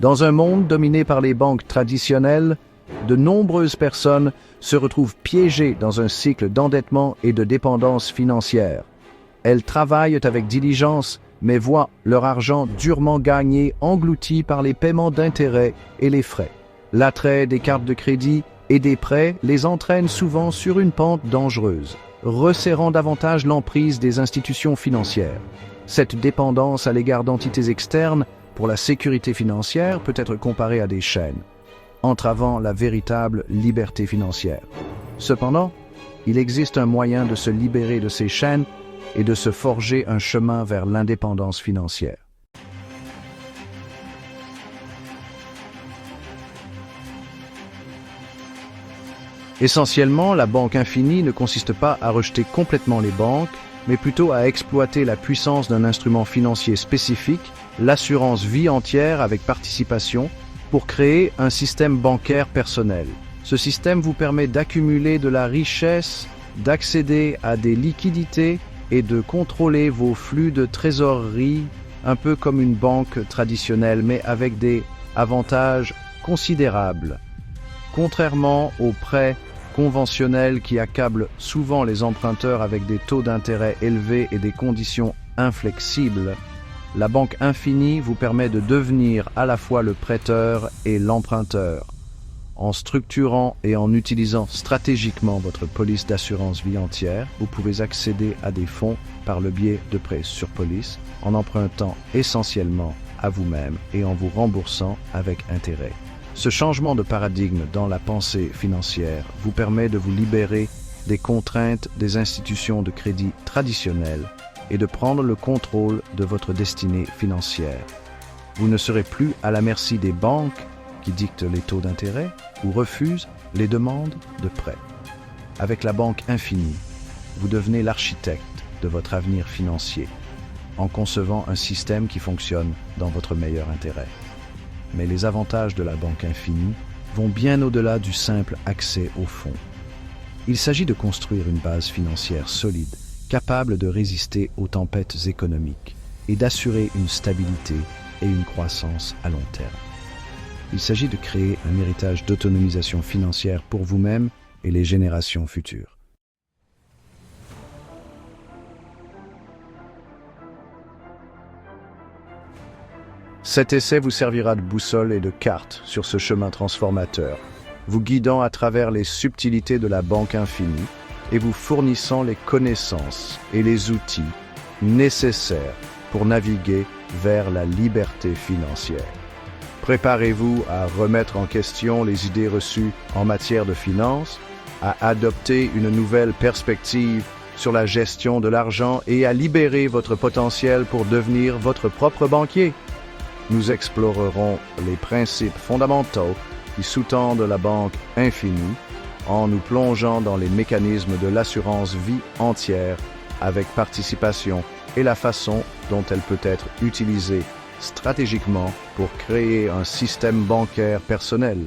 Dans un monde dominé par les banques traditionnelles, de nombreuses personnes se retrouvent piégées dans un cycle d'endettement et de dépendance financière. Elles travaillent avec diligence, mais voient leur argent durement gagné englouti par les paiements d'intérêts et les frais. L'attrait des cartes de crédit et des prêts les entraîne souvent sur une pente dangereuse, resserrant davantage l'emprise des institutions financières. Cette dépendance à l'égard d'entités externes pour la sécurité financière peut être comparée à des chaînes, entravant la véritable liberté financière. Cependant, il existe un moyen de se libérer de ces chaînes et de se forger un chemin vers l'indépendance financière. Essentiellement, la banque infinie ne consiste pas à rejeter complètement les banques, mais plutôt à exploiter la puissance d'un instrument financier spécifique, l'assurance vie entière avec participation, pour créer un système bancaire personnel. Ce système vous permet d'accumuler de la richesse, d'accéder à des liquidités et de contrôler vos flux de trésorerie, un peu comme une banque traditionnelle, mais avec des avantages considérables. Contrairement aux prêts conventionnels qui accablent souvent les emprunteurs avec des taux d'intérêt élevés et des conditions inflexibles, la banque infinie vous permet de devenir à la fois le prêteur et l'emprunteur. En structurant et en utilisant stratégiquement votre police d'assurance vie entière, vous pouvez accéder à des fonds par le biais de prêts sur police, en empruntant essentiellement à vous-même et en vous remboursant avec intérêt. Ce changement de paradigme dans la pensée financière vous permet de vous libérer des contraintes des institutions de crédit traditionnelles et de prendre le contrôle de votre destinée financière. Vous ne serez plus à la merci des banques qui dictent les taux d'intérêt ou refusent les demandes de prêt. Avec la banque infinie, vous devenez l'architecte de votre avenir financier en concevant un système qui fonctionne dans votre meilleur intérêt. Mais les avantages de la banque infinie vont bien au-delà du simple accès aux fonds. Il s'agit de construire une base financière solide, capable de résister aux tempêtes économiques et d'assurer une stabilité et une croissance à long terme. Il s'agit de créer un héritage d'autonomisation financière pour vous-même et les générations futures. Cet essai vous servira de boussole et de carte sur ce chemin transformateur, vous guidant à travers les subtilités de la banque infinie et vous fournissant les connaissances et les outils nécessaires pour naviguer vers la liberté financière. Préparez-vous à remettre en question les idées reçues en matière de finances, à adopter une nouvelle perspective sur la gestion de l'argent et à libérer votre potentiel pour devenir votre propre banquier. Nous explorerons les principes fondamentaux qui sous-tendent la banque infinie en nous plongeant dans les mécanismes de l'assurance vie entière avec participation et la façon dont elle peut être utilisée stratégiquement pour créer un système bancaire personnel.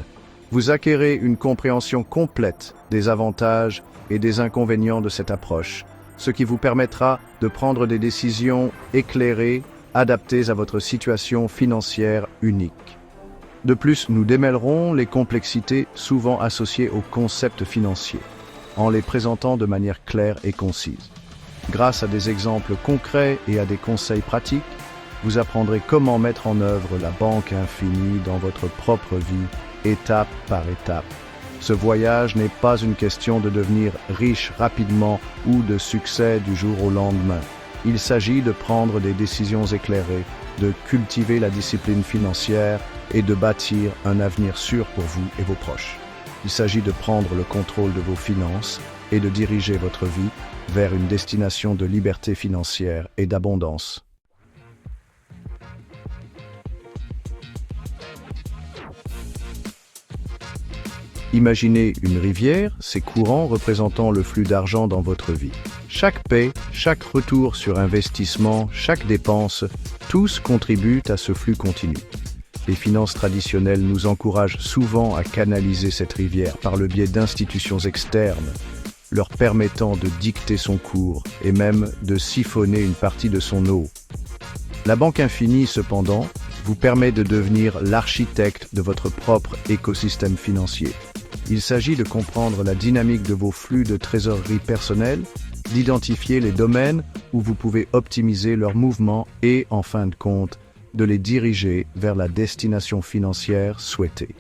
Vous acquérez une compréhension complète des avantages et des inconvénients de cette approche, ce qui vous permettra de prendre des décisions éclairées, adaptées à votre situation financière unique. De plus, nous démêlerons les complexités souvent associées aux concepts financiers, en les présentant de manière claire et concise. Grâce à des exemples concrets et à des conseils pratiques, vous apprendrez comment mettre en œuvre la banque infinie dans votre propre vie, étape par étape. Ce voyage n'est pas une question de devenir riche rapidement ou de succès du jour au lendemain. Il s'agit de prendre des décisions éclairées, de cultiver la discipline financière et de bâtir un avenir sûr pour vous et vos proches. Il s'agit de prendre le contrôle de vos finances et de diriger votre vie vers une destination de liberté financière et d'abondance. Imaginez une rivière, ses courants représentant le flux d'argent dans votre vie. Chaque paie, chaque retour sur investissement, chaque dépense, tous contribuent à ce flux continu. Les finances traditionnelles nous encouragent souvent à canaliser cette rivière par le biais d'institutions externes, leur permettant de dicter son cours et même de siphonner une partie de son eau. La banque infinie, cependant, vous permet de devenir l'architecte de votre propre écosystème financier. Il s'agit de comprendre la dynamique de vos flux de trésorerie personnels, d'identifier les domaines où vous pouvez optimiser leurs mouvements et, en fin de compte, de les diriger vers la destination financière souhaitée.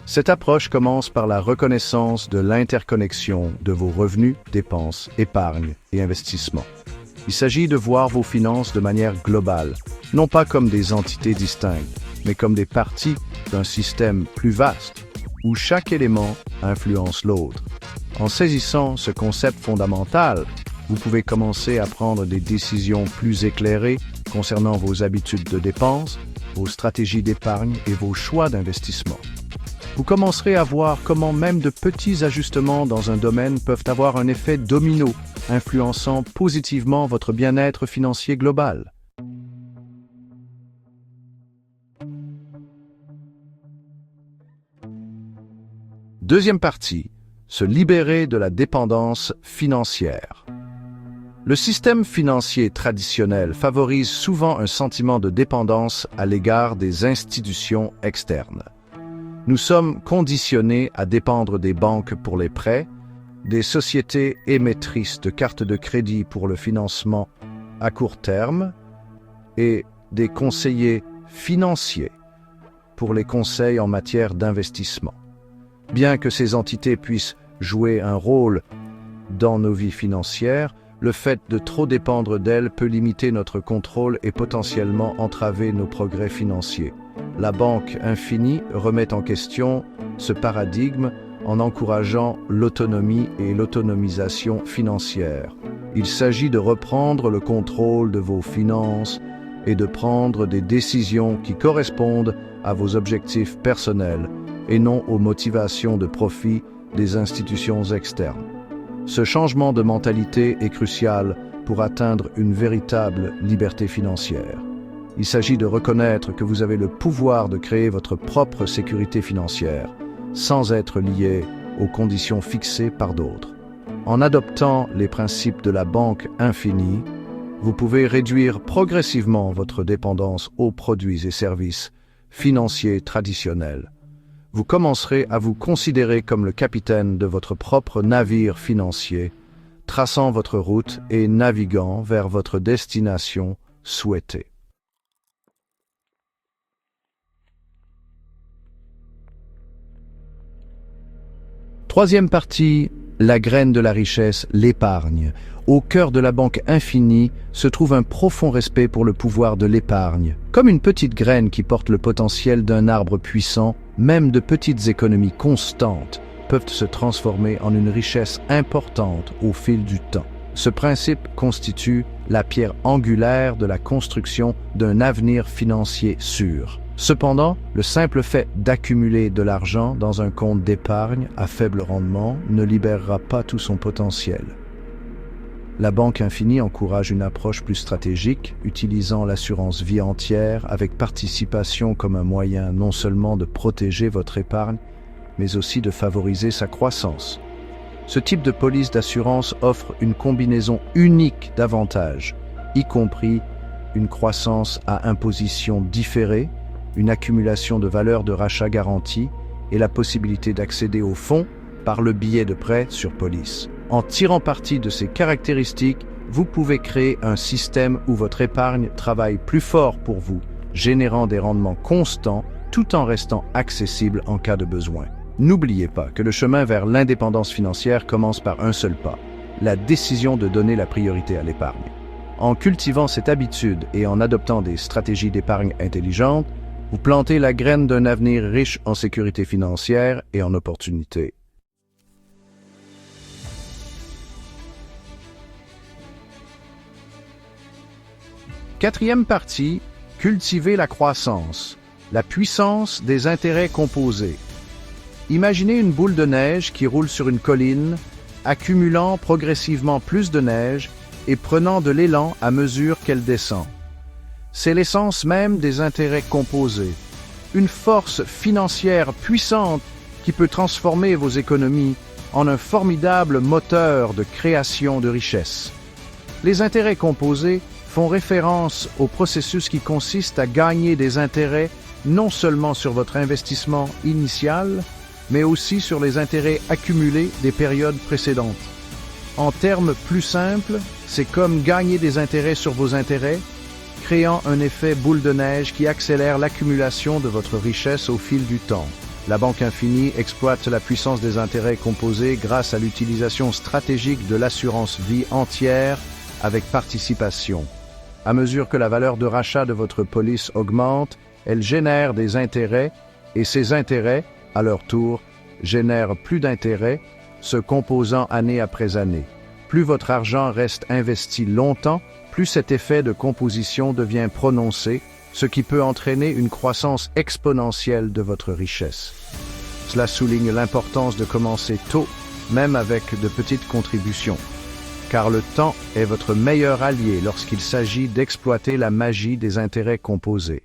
Cette approche commence par la reconnaissance de l'interconnexion de vos revenus, dépenses, épargnes et investissements. Il s'agit de voir vos finances de manière globale, non pas comme des entités distinctes, mais comme des parties d'un système plus vaste, où chaque élément influence l'autre. En saisissant ce concept fondamental, vous pouvez commencer à prendre des décisions plus éclairées concernant vos habitudes de dépenses, vos stratégies d'épargne et vos choix d'investissement. Vous commencerez à voir comment même de petits ajustements dans un domaine peuvent avoir un effet domino, influençant positivement votre bien-être financier global. Deuxième partie, se libérer de la dépendance financière. Le système financier traditionnel favorise souvent un sentiment de dépendance à l'égard des institutions externes. Nous sommes conditionnés à dépendre des banques pour les prêts, des sociétés émettrices de cartes de crédit pour le financement à court terme et des conseillers financiers pour les conseils en matière d'investissement. Bien que ces entités puissent jouer un rôle dans nos vies financières, le fait de trop dépendre d'elles peut limiter notre contrôle et potentiellement entraver nos progrès financiers. La banque infinie remet en question ce paradigme en encourageant l'autonomie et l'autonomisation financière. Il s'agit de reprendre le contrôle de vos finances et de prendre des décisions qui correspondent à vos objectifs personnels et non aux motivations de profit des institutions externes. Ce changement de mentalité est crucial pour atteindre une véritable liberté financière. Il s'agit de reconnaître que vous avez le pouvoir de créer votre propre sécurité financière, sans être lié aux conditions fixées par d'autres. En adoptant les principes de la banque infinie, vous pouvez réduire progressivement votre dépendance aux produits et services financiers traditionnels. Vous commencerez à vous considérer comme le capitaine de votre propre navire financier, traçant votre route et naviguant vers votre destination souhaitée. Troisième partie, la graine de la richesse, l'épargne. Au cœur de la banque infinie se trouve un profond respect pour le pouvoir de l'épargne. Comme une petite graine qui porte le potentiel d'un arbre puissant, même de petites économies constantes peuvent se transformer en une richesse importante au fil du temps. Ce principe constitue la pierre angulaire de la construction d'un avenir financier sûr. Cependant, le simple fait d'accumuler de l'argent dans un compte d'épargne à faible rendement ne libérera pas tout son potentiel. La banque infinie encourage une approche plus stratégique, utilisant l'assurance vie entière avec participation comme un moyen non seulement de protéger votre épargne, mais aussi de favoriser sa croissance. Ce type de police d'assurance offre une combinaison unique d'avantages, y compris une croissance à imposition différée, une accumulation de valeur de rachat garantie et la possibilité d'accéder aux fonds par le biais de prêts sur police. En tirant parti de ces caractéristiques, vous pouvez créer un système où votre épargne travaille plus fort pour vous, générant des rendements constants tout en restant accessible en cas de besoin. N'oubliez pas que le chemin vers l'indépendance financière commence par un seul pas, la décision de donner la priorité à l'épargne. En cultivant cette habitude et en adoptant des stratégies d'épargne intelligentes, vous plantez la graine d'un avenir riche en sécurité financière et en opportunités. Quatrième partie, cultiver la croissance, la puissance des intérêts composés. Imaginez une boule de neige qui roule sur une colline, accumulant progressivement plus de neige et prenant de l'élan à mesure qu'elle descend. C'est l'essence même des intérêts composés, une force financière puissante qui peut transformer vos économies en un formidable moteur de création de richesse. Les intérêts composés font référence au processus qui consiste à gagner des intérêts non seulement sur votre investissement initial, mais aussi sur les intérêts accumulés des périodes précédentes. En termes plus simples, c'est comme gagner des intérêts sur vos intérêts, créant un effet boule de neige qui accélère l'accumulation de votre richesse au fil du temps. La Banque Infinie exploite la puissance des intérêts composés grâce à l'utilisation stratégique de l'assurance vie entière avec participation. À mesure que la valeur de rachat de votre police augmente, elle génère des intérêts et ces intérêts, à leur tour, génèrent plus d'intérêts, se composant année après année. Plus votre argent reste investi longtemps, plus cet effet de composition devient prononcé, ce qui peut entraîner une croissance exponentielle de votre richesse. Cela souligne l'importance de commencer tôt, même avec de petites contributions, car le temps est votre meilleur allié lorsqu'il s'agit d'exploiter la magie des intérêts composés.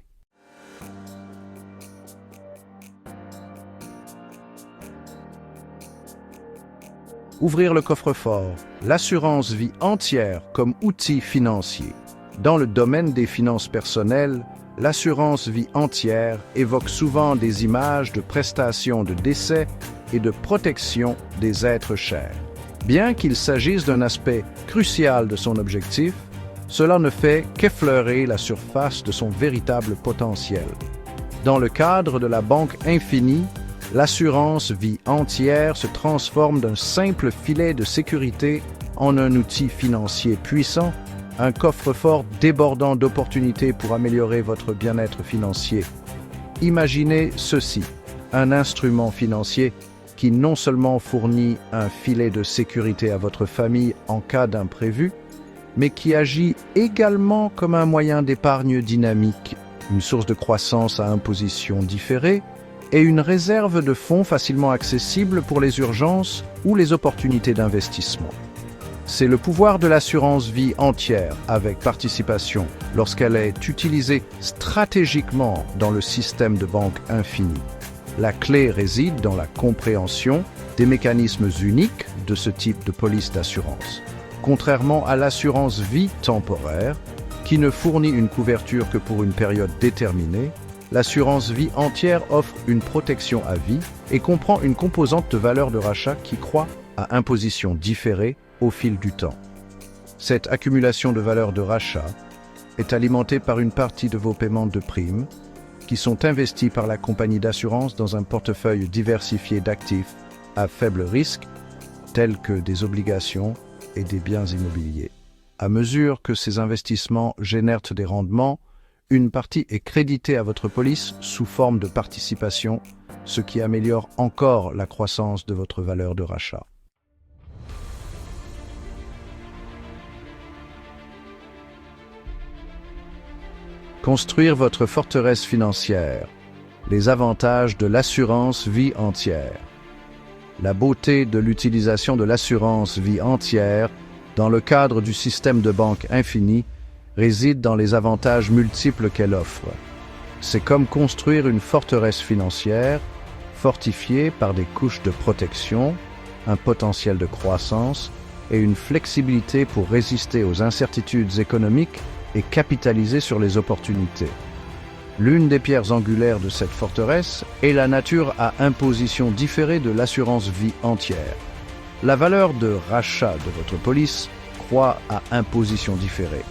Ouvrir le coffre-fort, l'assurance vie entière comme outil financier. Dans le domaine des finances personnelles, l'assurance vie entière évoque souvent des images de prestations de décès et de protection des êtres chers. Bien qu'il s'agisse d'un aspect crucial de son objectif, cela ne fait qu'effleurer la surface de son véritable potentiel. Dans le cadre de la Banque Infinie, l'assurance vie entière se transforme d'un simple filet de sécurité en un outil financier puissant, un coffre-fort débordant d'opportunités pour améliorer votre bien-être financier. Imaginez ceci, un instrument financier qui non seulement fournit un filet de sécurité à votre famille en cas d'imprévu, mais qui agit également comme un moyen d'épargne dynamique, une source de croissance à imposition différée, et une réserve de fonds facilement accessible pour les urgences ou les opportunités d'investissement. C'est le pouvoir de l'assurance vie entière avec participation lorsqu'elle est utilisée stratégiquement dans le système de Banque Infinie. La clé réside dans la compréhension des mécanismes uniques de ce type de police d'assurance. Contrairement à l'assurance vie temporaire, qui ne fournit une couverture que pour une période déterminée, l'assurance vie entière offre une protection à vie et comprend une composante de valeur de rachat qui croît à imposition différée au fil du temps. Cette accumulation de valeur de rachat est alimentée par une partie de vos paiements de primes qui sont investis par la compagnie d'assurance dans un portefeuille diversifié d'actifs à faible risque, tels que des obligations et des biens immobiliers. À mesure que ces investissements génèrent des rendements, une partie est créditée à votre police sous forme de participation, ce qui améliore encore la croissance de votre valeur de rachat. Construire votre forteresse financière. Les avantages de l'assurance vie entière. La beauté de l'utilisation de l'assurance vie entière dans le cadre du système de Banque Infinie réside dans les avantages multiples qu'elle offre. C'est comme construire une forteresse financière, fortifiée par des couches de protection, un potentiel de croissance et une flexibilité pour résister aux incertitudes économiques et capitaliser sur les opportunités. L'une des pierres angulaires de cette forteresse est la nature à imposition différée de l'assurance vie entière. La valeur de rachat de votre police croît à imposition différée,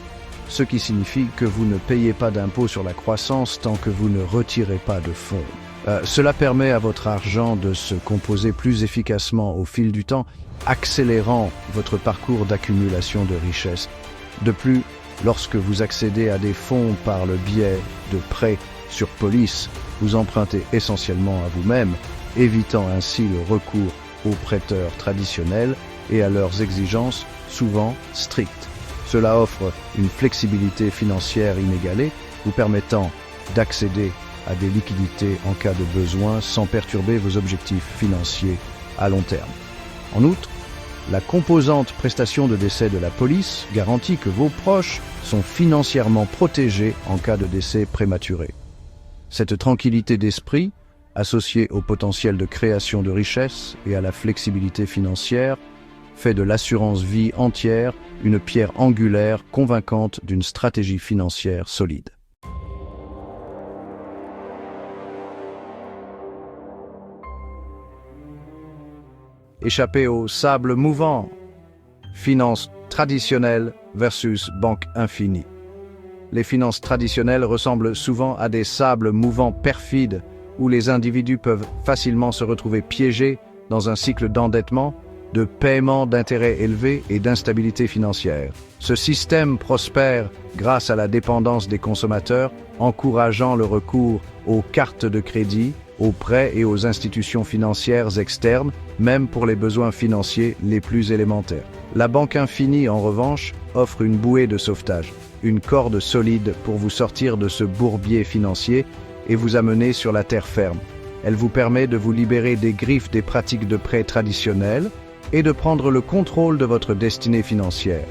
ce qui signifie que vous ne payez pas d'impôt sur la croissance tant que vous ne retirez pas de fonds. Cela permet à votre argent de se composer plus efficacement au fil du temps, accélérant votre parcours d'accumulation de richesses. De plus, lorsque vous accédez à des fonds par le biais de prêts sur police, vous empruntez essentiellement à vous-même, évitant ainsi le recours aux prêteurs traditionnels et à leurs exigences souvent strictes. Cela offre une flexibilité financière inégalée, vous permettant d'accéder à des liquidités en cas de besoin sans perturber vos objectifs financiers à long terme. En outre, la composante prestation de décès de la police garantit que vos proches sont financièrement protégés en cas de décès prématuré. Cette tranquillité d'esprit, associée au potentiel de création de richesses et à la flexibilité financière, fait de l'assurance vie entière une pierre angulaire convaincante d'une stratégie financière solide. Échapper au sable mouvant. Finances traditionnelles versus banque infinie. Les finances traditionnelles ressemblent souvent à des sables mouvants perfides où les individus peuvent facilement se retrouver piégés dans un cycle d'endettement, de paiement d'intérêts élevés et d'instabilité financière. Ce système prospère grâce à la dépendance des consommateurs, encourageant le recours aux cartes de crédit, aux prêts et aux institutions financières externes, même pour les besoins financiers les plus élémentaires. La banque infinie, en revanche, offre une bouée de sauvetage, une corde solide pour vous sortir de ce bourbier financier et vous amener sur la terre ferme. Elle vous permet de vous libérer des griffes des pratiques de prêt traditionnelles et de prendre le contrôle de votre destinée financière.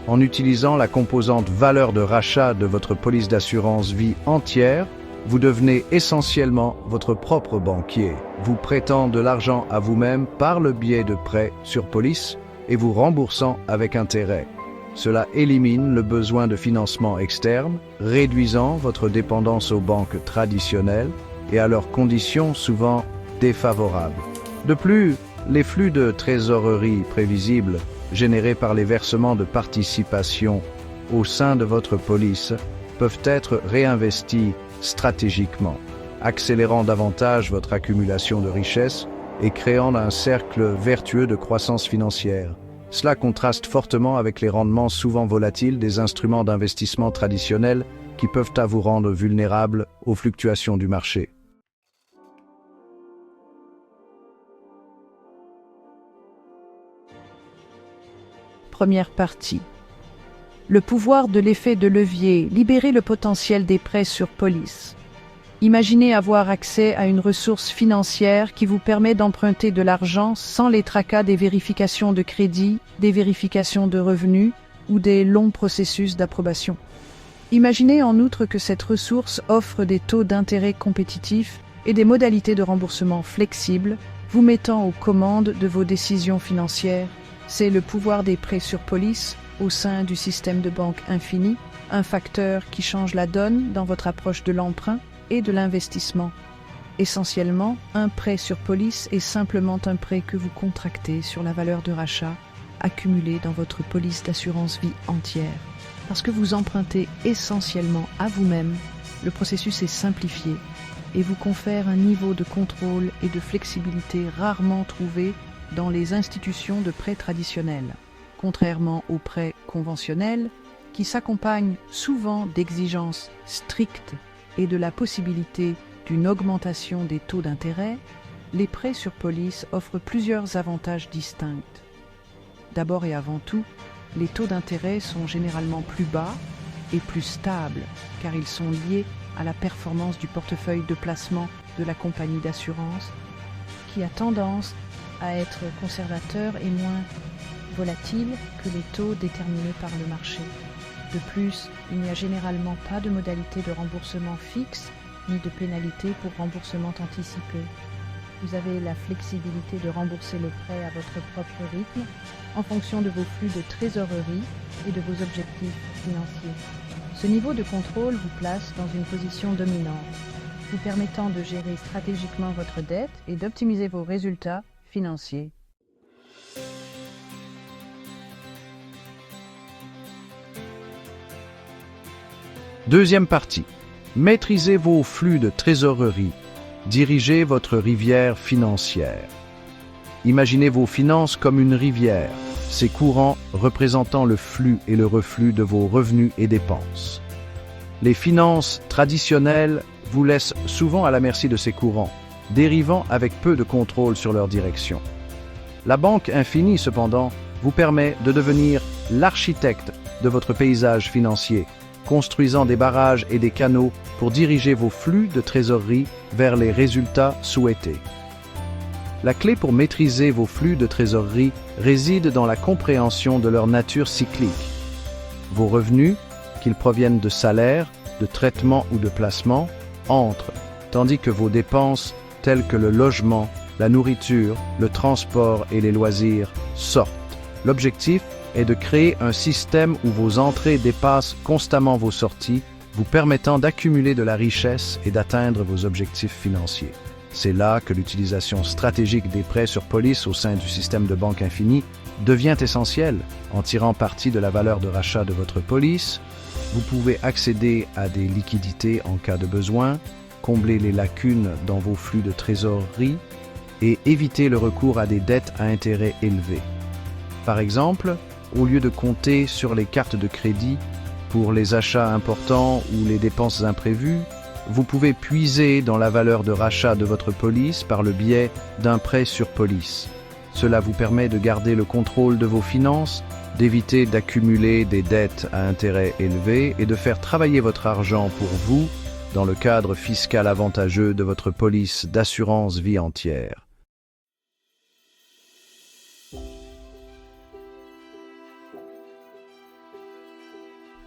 En utilisant la composante valeur de rachat de votre police d'assurance vie entière, vous devenez essentiellement votre propre banquier, vous prêtant de l'argent à vous-même par le biais de prêts sur police et vous remboursant avec intérêt. Cela élimine le besoin de financement externe, réduisant votre dépendance aux banques traditionnelles et à leurs conditions souvent défavorables. De plus, les flux de trésorerie prévisibles générés par les versements de participation au sein de votre police peuvent être réinvestis stratégiquement, accélérant davantage votre accumulation de richesses et créant un cercle vertueux de croissance financière. Cela contraste fortement avec les rendements souvent volatiles des instruments d'investissement traditionnels qui peuvent vous rendre vulnérables aux fluctuations du marché. Première partie. Le pouvoir de l'effet de levier, libérer le potentiel des prêts sur police. Imaginez avoir accès à une ressource financière qui vous permet d'emprunter de l'argent sans les tracas des vérifications de crédit, des vérifications de revenus ou des longs processus d'approbation. Imaginez en outre que cette ressource offre des taux d'intérêt compétitifs et des modalités de remboursement flexibles, vous mettant aux commandes de vos décisions financières. C'est le pouvoir des prêts sur police au sein du système de banque infini, un facteur qui change la donne dans votre approche de l'emprunt et de l'investissement. Essentiellement, un prêt sur police est simplement un prêt que vous contractez sur la valeur de rachat accumulée dans votre police d'assurance vie entière. Parce que vous empruntez essentiellement à vous-même, le processus est simplifié et vous confère un niveau de contrôle et de flexibilité rarement trouvé dans les institutions de prêt traditionnels, contrairement aux prêts conventionnels qui s'accompagnent souvent d'exigences strictes et de la possibilité d'une augmentation des taux d'intérêt. Les prêts sur police offrent plusieurs avantages distincts. D'abord et avant tout, les taux d'intérêt sont généralement plus bas et plus stables car ils sont liés à la performance du portefeuille de placement de la compagnie d'assurance qui a tendance à être conservateur et moins volatile que les taux déterminés par le marché. De plus, il n'y a généralement pas de modalité de remboursement fixe ni de pénalité pour remboursement anticipé. Vous avez la flexibilité de rembourser le prêt à votre propre rythme en fonction de vos flux de trésorerie et de vos objectifs financiers. Ce niveau de contrôle vous place dans une position dominante, vous permettant de gérer stratégiquement votre dette et d'optimiser vos résultats financiers. Deuxième partie. Maîtrisez vos flux de trésorerie. Dirigez votre rivière financière. Imaginez vos finances comme une rivière, ses courants représentant le flux et le reflux de vos revenus et dépenses. Les finances traditionnelles vous laissent souvent à la merci de ces courants, dérivant avec peu de contrôle sur leur direction. La banque infinie, cependant, vous permet de devenir l'architecte de votre paysage financier, construisant des barrages et des canaux pour diriger vos flux de trésorerie vers les résultats souhaités. La clé pour maîtriser vos flux de trésorerie réside dans la compréhension de leur nature cyclique. Vos revenus, qu'ils proviennent de salaires, de traitements ou de placements, entrent, tandis que vos dépenses, telles que le logement, la nourriture, le transport et les loisirs, sortent. L'objectif est de créer un système où vos entrées dépassent constamment vos sorties, vous permettant d'accumuler de la richesse et d'atteindre vos objectifs financiers. C'est là que l'utilisation stratégique des prêts sur police au sein du système de banque infinie devient essentielle. En tirant parti de la valeur de rachat de votre police, vous pouvez accéder à des liquidités en cas de besoin, combler les lacunes dans vos flux de trésorerie et éviter le recours à des dettes à intérêt élevés. Par exemple, au lieu de compter sur les cartes de crédit pour les achats importants ou les dépenses imprévues, vous pouvez puiser dans la valeur de rachat de votre police par le biais d'un prêt sur police. Cela vous permet de garder le contrôle de vos finances, d'éviter d'accumuler des dettes à intérêt élevé et de faire travailler votre argent pour vous dans le cadre fiscal avantageux de votre police d'assurance vie entière.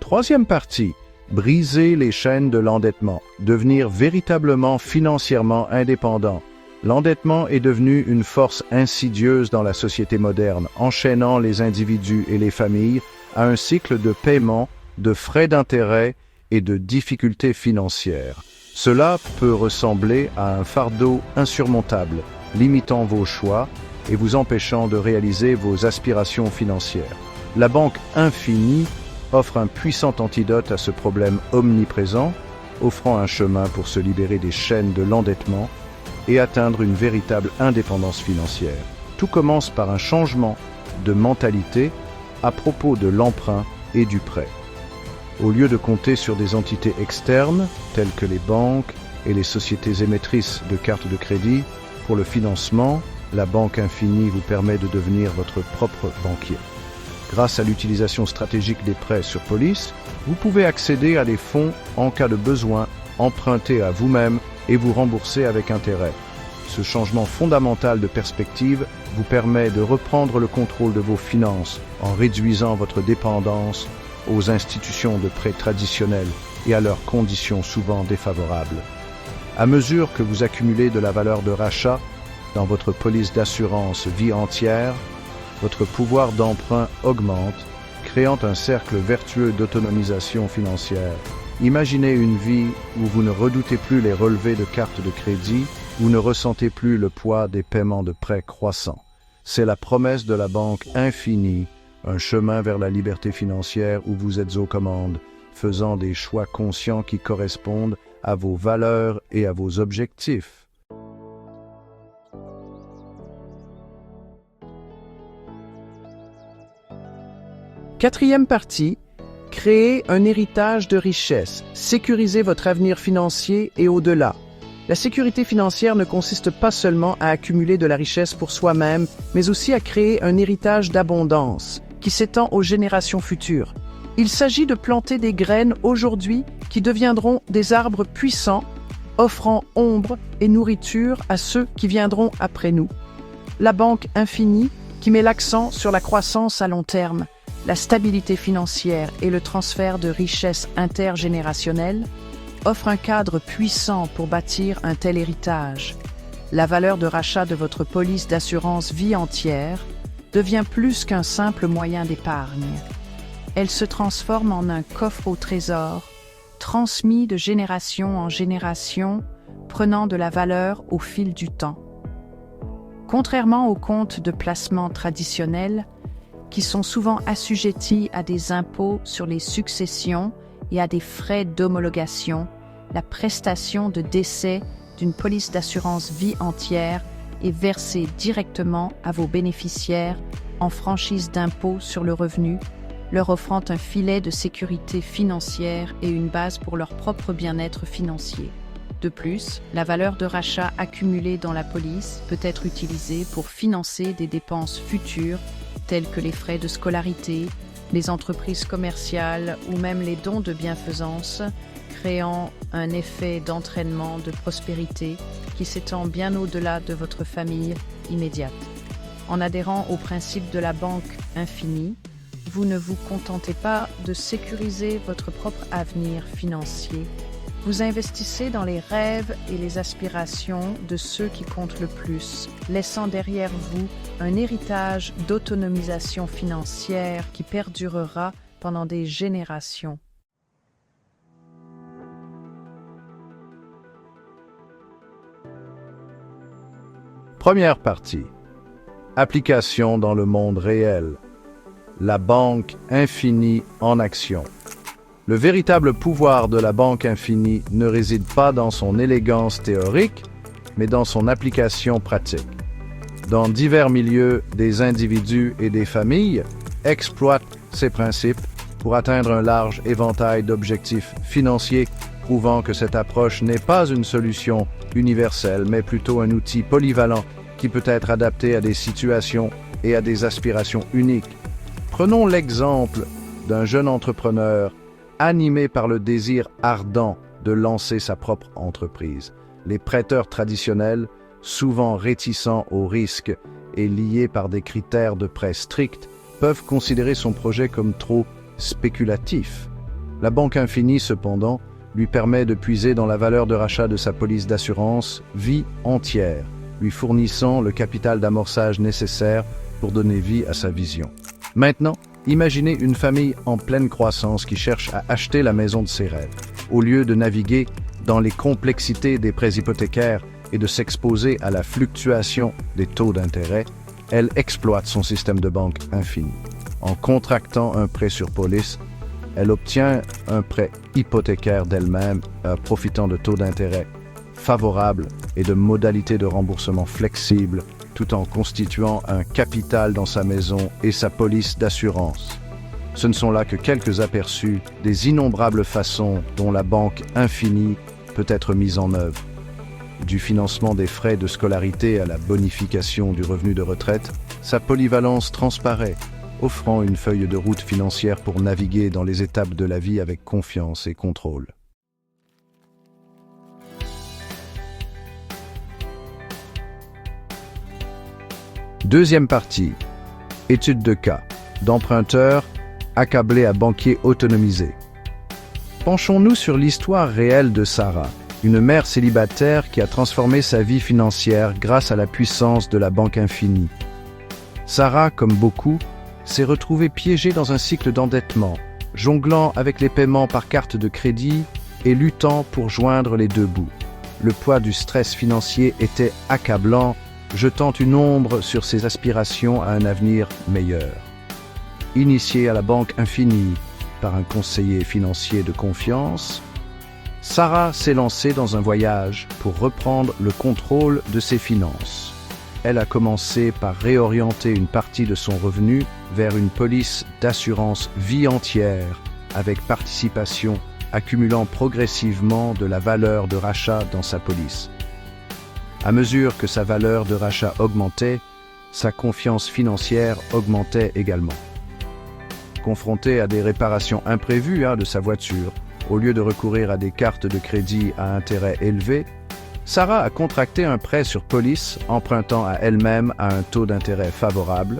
Troisième partie, briser les chaînes de l'endettement, devenir véritablement financièrement indépendant. L'endettement est devenu une force insidieuse dans la société moderne, enchaînant les individus et les familles à un cycle de paiement, de frais d'intérêt et de difficultés financières. Cela peut ressembler à un fardeau insurmontable, limitant vos choix et vous empêchant de réaliser vos aspirations financières. La banque infinie offre un puissant antidote à ce problème omniprésent, offrant un chemin pour se libérer des chaînes de l'endettement et atteindre une véritable indépendance financière. Tout commence par un changement de mentalité à propos de l'emprunt et du prêt. Au lieu de compter sur des entités externes, telles que les banques et les sociétés émettrices de cartes de crédit, pour le financement, la banque infinie vous permet de devenir votre propre banquier. Grâce à l'utilisation stratégique des prêts sur police, vous pouvez accéder à des fonds en cas de besoin, emprunter à vous-même et vous rembourser avec intérêt. Ce changement fondamental de perspective vous permet de reprendre le contrôle de vos finances en réduisant votre dépendance aux institutions de prêt traditionnelles et à leurs conditions souvent défavorables. À mesure que vous accumulez de la valeur de rachat dans votre police d'assurance vie entière, votre pouvoir d'emprunt augmente, créant un cercle vertueux d'autonomisation financière. Imaginez une vie où vous ne redoutez plus les relevés de cartes de crédit ou ne ressentez plus le poids des paiements de prêts croissants. C'est la promesse de la banque infinie, un chemin vers la liberté financière où vous êtes aux commandes, faisant des choix conscients qui correspondent à vos valeurs et à vos objectifs. Quatrième partie, créer un héritage de richesse, sécuriser votre avenir financier et au-delà. La sécurité financière ne consiste pas seulement à accumuler de la richesse pour soi-même, mais aussi à créer un héritage d'abondance qui s'étend aux générations futures. Il s'agit de planter des graines aujourd'hui qui deviendront des arbres puissants, offrant ombre et nourriture à ceux qui viendront après nous. La banque infinie qui met l'accent sur la croissance à long terme, la stabilité financière et le transfert de richesses intergénérationnelles offre un cadre puissant pour bâtir un tel héritage. La valeur de rachat de votre police d'assurance vie entière devient plus qu'un simple moyen d'épargne. Elle se transforme en un coffre au trésor, transmis de génération en génération, prenant de la valeur au fil du temps. Contrairement aux comptes de placement traditionnels, qui sont souvent assujettis à des impôts sur les successions et à des frais d'homologation, la prestation de décès d'une police d'assurance vie entière est versée directement à vos bénéficiaires en franchise d'impôt sur le revenu, leur offrant un filet de sécurité financière et une base pour leur propre bien-être financier. De plus, la valeur de rachat accumulée dans la police peut être utilisée pour financer des dépenses futures telles que les frais de scolarité, les entreprises commerciales ou même les dons de bienfaisance, créant un effet d'entraînement de prospérité qui s'étend bien au-delà de votre famille immédiate. En adhérant au principe de la banque infinie, vous ne vous contentez pas de sécuriser votre propre avenir financier, Vous investissez dans les rêves et les aspirations de ceux qui comptent le plus, laissant derrière vous un héritage d'autonomisation financière qui perdurera pendant des générations. Première partie. Application dans le monde réel. La banque infinie en action. Le véritable pouvoir de la banque infinie ne réside pas dans son élégance théorique, mais dans son application pratique. Dans divers milieux, des individus et des familles exploitent ces principes pour atteindre un large éventail d'objectifs financiers, prouvant que cette approche n'est pas une solution universelle, mais plutôt un outil polyvalent qui peut être adapté à des situations et à des aspirations uniques. Prenons l'exemple d'un jeune entrepreneur animé par le désir ardent de lancer sa propre entreprise. Les prêteurs traditionnels, souvent réticents au risque et liés par des critères de prêt stricts, peuvent considérer son projet comme trop spéculatif. La banque infinie, cependant, lui permet de puiser dans la valeur de rachat de sa police d'assurance vie entière, lui fournissant le capital d'amorçage nécessaire pour donner vie à sa vision. Maintenant, imaginez une famille en pleine croissance qui cherche à acheter la maison de ses rêves. Au lieu de naviguer dans les complexités des prêts hypothécaires et de s'exposer à la fluctuation des taux d'intérêt, elle exploite son système de banque infini. En contractant un prêt sur police, elle obtient un prêt hypothécaire d'elle-même, profitant de taux d'intérêt favorables et de modalités de remboursement flexibles, tout en constituant un capital dans sa maison et sa police d'assurance. Ce ne sont là que quelques aperçus des innombrables façons dont la banque infinie peut être mise en œuvre. Du financement des frais de scolarité à la bonification du revenu de retraite, sa polyvalence transparaît, offrant une feuille de route financière pour naviguer dans les étapes de la vie avec confiance et contrôle. Deuxième partie. Étude de cas. D'emprunteurs accablés à banquiers autonomisés. Penchons-nous sur l'histoire réelle de Sarah, une mère célibataire qui a transformé sa vie financière grâce à la puissance de la banque infinie. Sarah, comme beaucoup, s'est retrouvée piégée dans un cycle d'endettement, jonglant avec les paiements par carte de crédit et luttant pour joindre les deux bouts. Le poids du stress financier était accablant, jetant une ombre sur ses aspirations à un avenir meilleur. Initiée à la banque infinie par un conseiller financier de confiance, Sarah s'est lancée dans un voyage pour reprendre le contrôle de ses finances. Elle a commencé par réorienter une partie de son revenu vers une police d'assurance vie entière avec participation, accumulant progressivement de la valeur de rachat dans sa police. À mesure que sa valeur de rachat augmentait, sa confiance financière augmentait également. Confrontée à des réparations imprévues de sa voiture, au lieu de recourir à des cartes de crédit à intérêt élevé, Sarah a contracté un prêt sur police, empruntant à elle-même à un taux d'intérêt favorable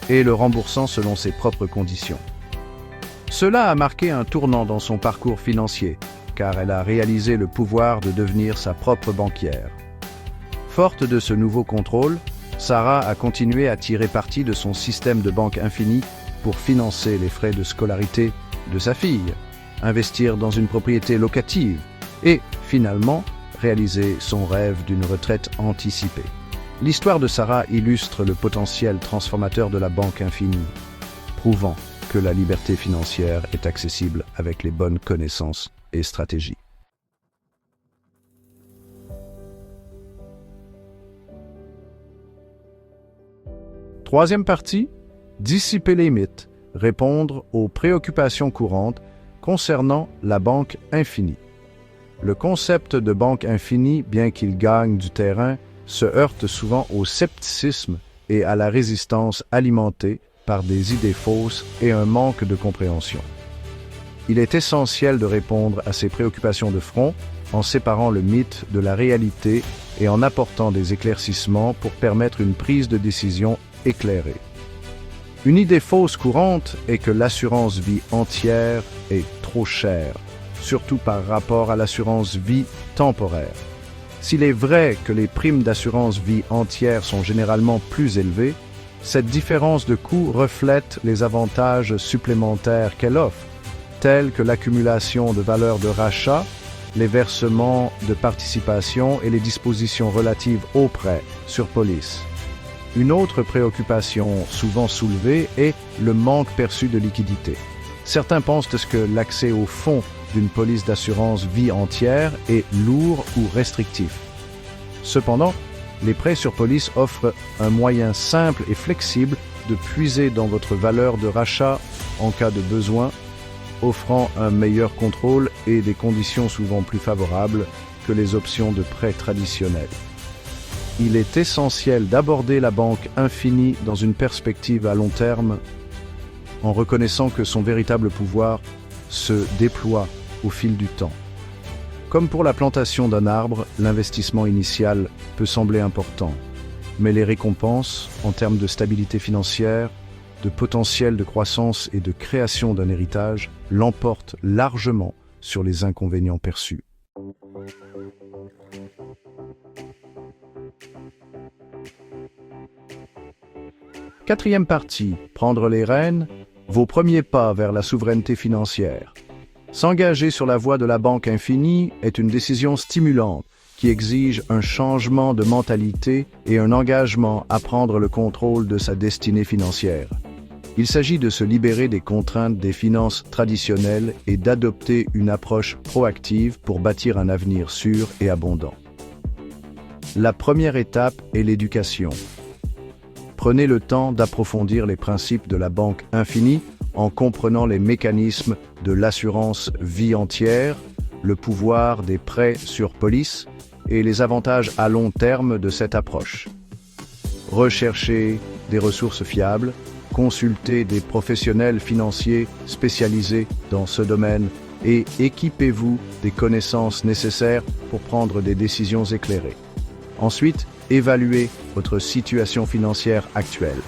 et le remboursant selon ses propres conditions. Cela a marqué un tournant dans son parcours financier, car elle a réalisé le pouvoir de devenir sa propre banquière. Forte de ce nouveau contrôle, Sarah a continué à tirer parti de son système de banque infinie pour financer les frais de scolarité de sa fille, investir dans une propriété locative et, finalement, réaliser son rêve d'une retraite anticipée. L'histoire de Sarah illustre le potentiel transformateur de la banque infinie, prouvant que la liberté financière est accessible avec les bonnes connaissances et stratégies. Troisième partie, dissiper les mythes, répondre aux préoccupations courantes concernant la banque infinie. Le concept de banque infinie, bien qu'il gagne du terrain, se heurte souvent au scepticisme et à la résistance alimentée par des idées fausses et un manque de compréhension. Il est essentiel de répondre à ces préoccupations de front en séparant le mythe de la réalité et en apportant des éclaircissements pour permettre une prise de décision éclairée. Une idée fausse courante est que l'assurance vie entière est trop chère, surtout par rapport à l'assurance vie temporaire. S'il est vrai que les primes d'assurance vie entière sont généralement plus élevées, cette différence de coût reflète les avantages supplémentaires qu'elle offre, tels que l'accumulation de valeurs de rachat, les versements de participation et les dispositions relatives aux prêts sur police. Une autre préoccupation souvent soulevée est le manque perçu de liquidité. Certains pensent que l'accès aux fonds d'une police d'assurance vie entière est lourd ou restrictif. Cependant, les prêts sur police offrent un moyen simple et flexible de puiser dans votre valeur de rachat en cas de besoin, offrant un meilleur contrôle et des conditions souvent plus favorables que les options de prêt traditionnelles. Il est essentiel d'aborder la banque infinie dans une perspective à long terme, en reconnaissant que son véritable pouvoir se déploie au fil du temps. Comme pour la plantation d'un arbre, l'investissement initial peut sembler important, mais les récompenses, en termes de stabilité financière, de potentiel de croissance et de création d'un héritage, l'emportent largement sur les inconvénients perçus. Quatrième partie, prendre les rênes, vos premiers pas vers la souveraineté financière. S'engager sur la voie de la banque infinie est une décision stimulante qui exige un changement de mentalité et un engagement à prendre le contrôle de sa destinée financière. Il s'agit de se libérer des contraintes des finances traditionnelles et d'adopter une approche proactive pour bâtir un avenir sûr et abondant. La première étape est l'éducation. Prenez le temps d'approfondir les principes de la banque infinie en comprenant les mécanismes de l'assurance vie entière, le pouvoir des prêts sur police et les avantages à long terme de cette approche. Recherchez des ressources fiables, consultez des professionnels financiers spécialisés dans ce domaine et équipez-vous des connaissances nécessaires pour prendre des décisions éclairées. Ensuite, évaluez votre situation financière actuelle.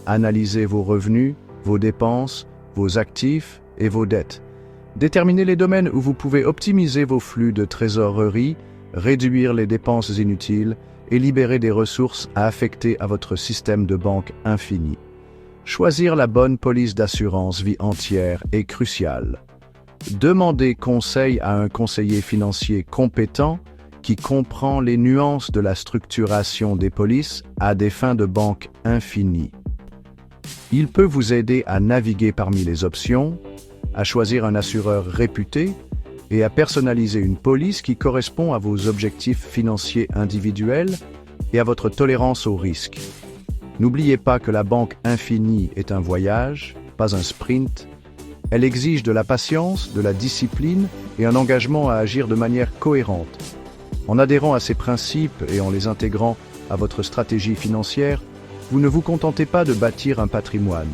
Analysez vos revenus, vos dépenses, vos actifs et vos dettes. Déterminez les domaines où vous pouvez optimiser vos flux de trésorerie, réduire les dépenses inutiles et libérer des ressources à affecter à votre système de banque infini. Choisir la bonne police d'assurance vie entière est crucial. Demandez conseil à un conseiller financier compétent qui comprend les nuances de la structuration des polices à des fins de banque infinie. Il peut vous aider à naviguer parmi les options, à choisir un assureur réputé et à personnaliser une police qui correspond à vos objectifs financiers individuels et à votre tolérance au risque. N'oubliez pas que la banque infinie est un voyage, pas un sprint. Elle exige de la patience, de la discipline et un engagement à agir de manière cohérente. En adhérant à ces principes et en les intégrant à votre stratégie financière, vous ne vous contentez pas de bâtir un patrimoine.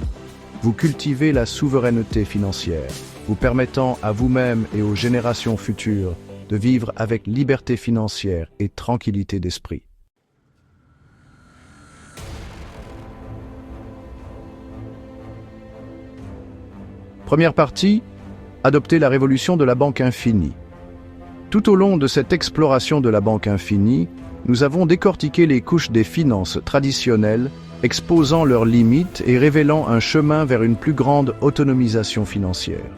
Vous cultivez la souveraineté financière, vous permettant à vous-même et aux générations futures de vivre avec liberté financière et tranquillité d'esprit. Première partie, adopter la révolution de la banque infinie. Tout au long de cette exploration de la banque infinie, nous avons décortiqué les couches des finances traditionnelles, exposant leurs limites et révélant un chemin vers une plus grande autonomisation financière.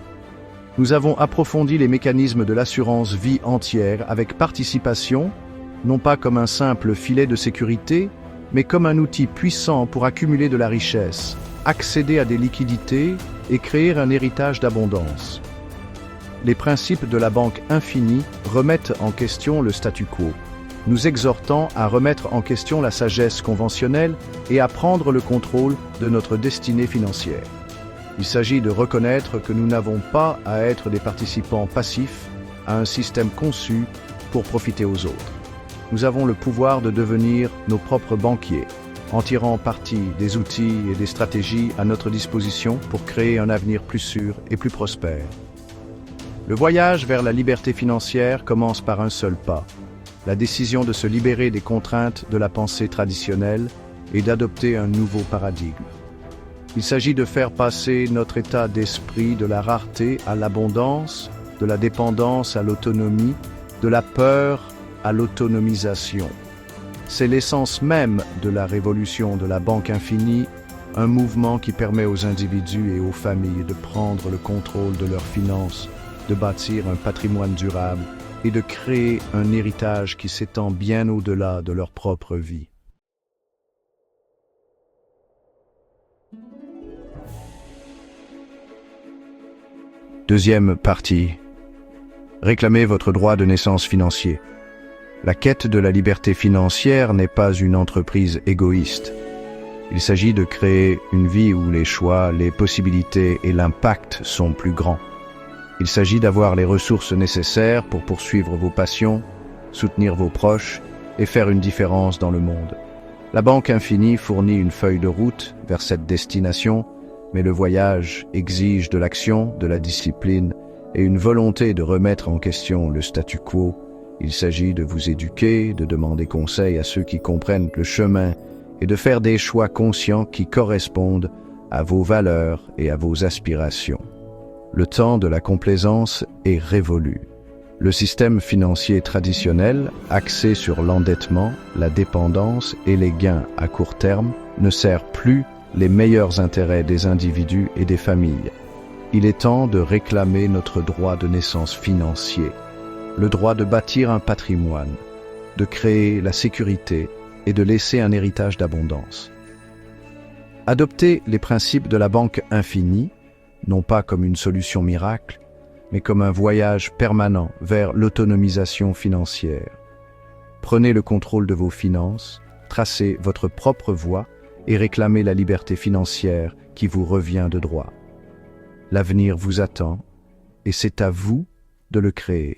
Nous avons approfondi les mécanismes de l'assurance vie entière avec participation, non pas comme un simple filet de sécurité, mais comme un outil puissant pour accumuler de la richesse, accéder à des liquidités et créer un héritage d'abondance. Les principes de la banque infinie remettent en question le statu quo, nous exhortant à remettre en question la sagesse conventionnelle et à prendre le contrôle de notre destinée financière. Il s'agit de reconnaître que nous n'avons pas à être des participants passifs à un système conçu pour profiter aux autres. Nous avons le pouvoir de devenir nos propres banquiers, en tirant parti des outils et des stratégies à notre disposition pour créer un avenir plus sûr et plus prospère. Le voyage vers la liberté financière commence par un seul pas, la décision de se libérer des contraintes de la pensée traditionnelle et d'adopter un nouveau paradigme. Il s'agit de faire passer notre état d'esprit de la rareté à l'abondance, de la dépendance à l'autonomie, de la peur à l'autonomisation. C'est l'essence même de la révolution de la Banque Infinie, un mouvement qui permet aux individus et aux familles de prendre le contrôle de leurs finances, de bâtir un patrimoine durable et de créer un héritage qui s'étend bien au-delà de leur propre vie. Deuxième partie. Réclamez votre droit de naissance financier. La quête de la liberté financière n'est pas une entreprise égoïste. Il s'agit de créer une vie où les choix, les possibilités et l'impact sont plus grands. Il s'agit d'avoir les ressources nécessaires pour poursuivre vos passions, soutenir vos proches et faire une différence dans le monde. La Banque Infinie fournit une feuille de route vers cette destination, mais le voyage exige de l'action, de la discipline et une volonté de remettre en question le statu quo. Il s'agit de vous éduquer, de demander conseil à ceux qui comprennent le chemin et de faire des choix conscients qui correspondent à vos valeurs et à vos aspirations. Le temps de la complaisance est révolu. Le système financier traditionnel, axé sur l'endettement, la dépendance et les gains à court terme, ne sert plus les meilleurs intérêts des individus et des familles. Il est temps de réclamer notre droit de naissance financier, le droit de bâtir un patrimoine, de créer la sécurité et de laisser un héritage d'abondance. Adoptez les principes de la Banque Infinie, non pas comme une solution miracle, mais comme un voyage permanent vers l'autonomisation financière. Prenez le contrôle de vos finances, tracez votre propre voie et réclamez la liberté financière qui vous revient de droit. L'avenir vous attend et c'est à vous de le créer.